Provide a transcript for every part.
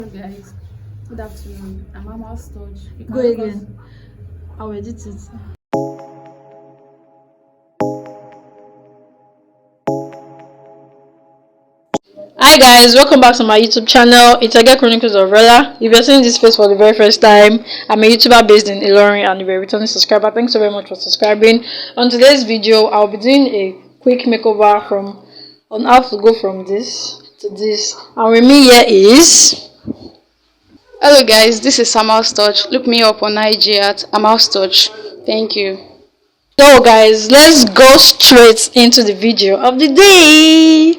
Hello guys, good afternoon. I'm Mama's Touch. You can Go look us. again. I'll edit it. Hi guys, welcome back to my YouTube channel. It's Aga Chronicles of Rella. If you're seeing this face for the very first time, I'm a YouTuber based in Ilorin and if you're a returning subscriber, thanks so very much for subscribing. On today's video, I'll be doing a quick makeover on how to go from this to this. And with me here is Hello guys, this is Samuel's Touch. Look me up on IG at Amal's Touch. Thank you. so guys, let's go straight into the video of the day.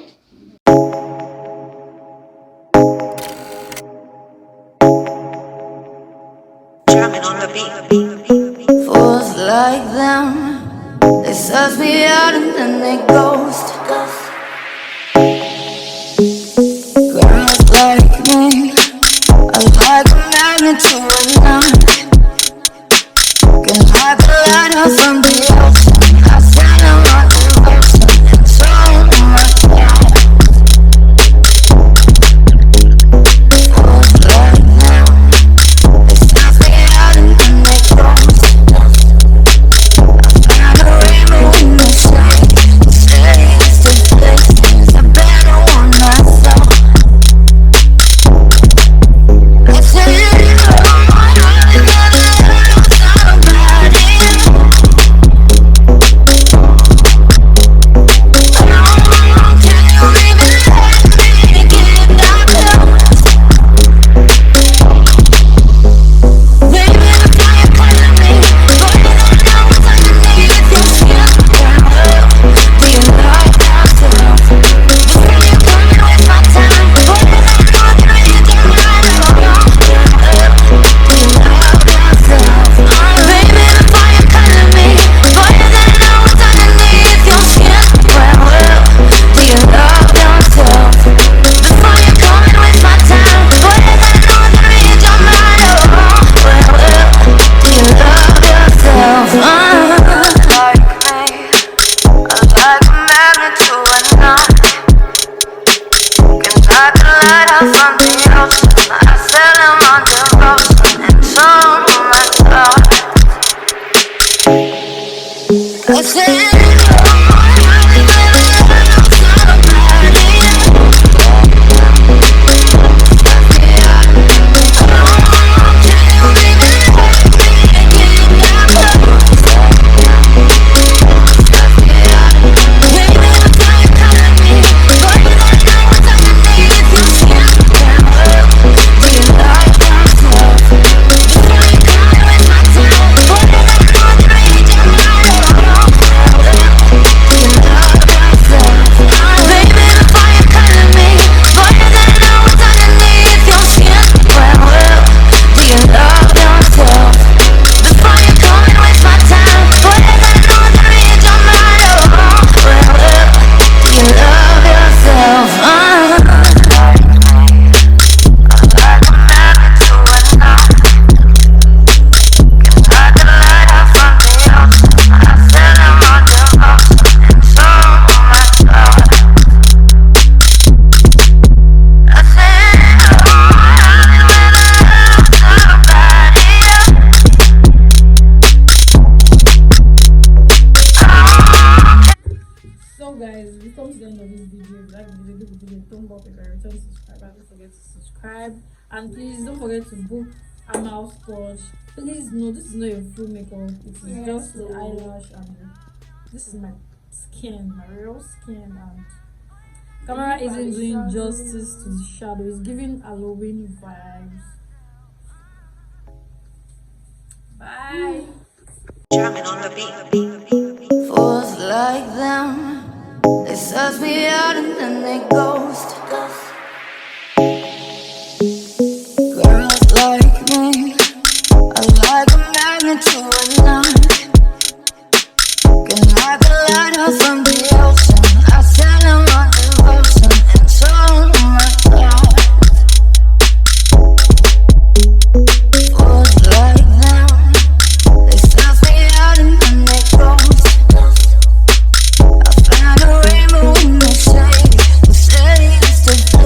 Fools like them, they suss me out and then they ghost. Girls like me are like a magnet to a knot. Can hide the light from the ocean. I stand on my devotion and so much love. Fools like them, they suss me out and then they ghost. I find a rainbow in the shade. The steadiest of places, a better one myself. I say guys, we come to the end of this video. If you like the video, give the video a thumb up. If you're a return subscriber, don't forget to subscribe. And please don't forget to book a mouse touch. Please, no, this is not your full makeup. It is just the eyelash and this is my skin, my real skin. And camera isn't doing justice to the shadow. It's giving Halloween vibes. Bye. Fools like them, they suss me out and then they ghost. Girls like me are like a magnet to a knot. Can hide the light from the ocean. I stand on my devotion and so much love. Fools like them, they suss me out and then they ghost. I find a rainbow in the shade. The steadiest of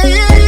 yeah, yeah.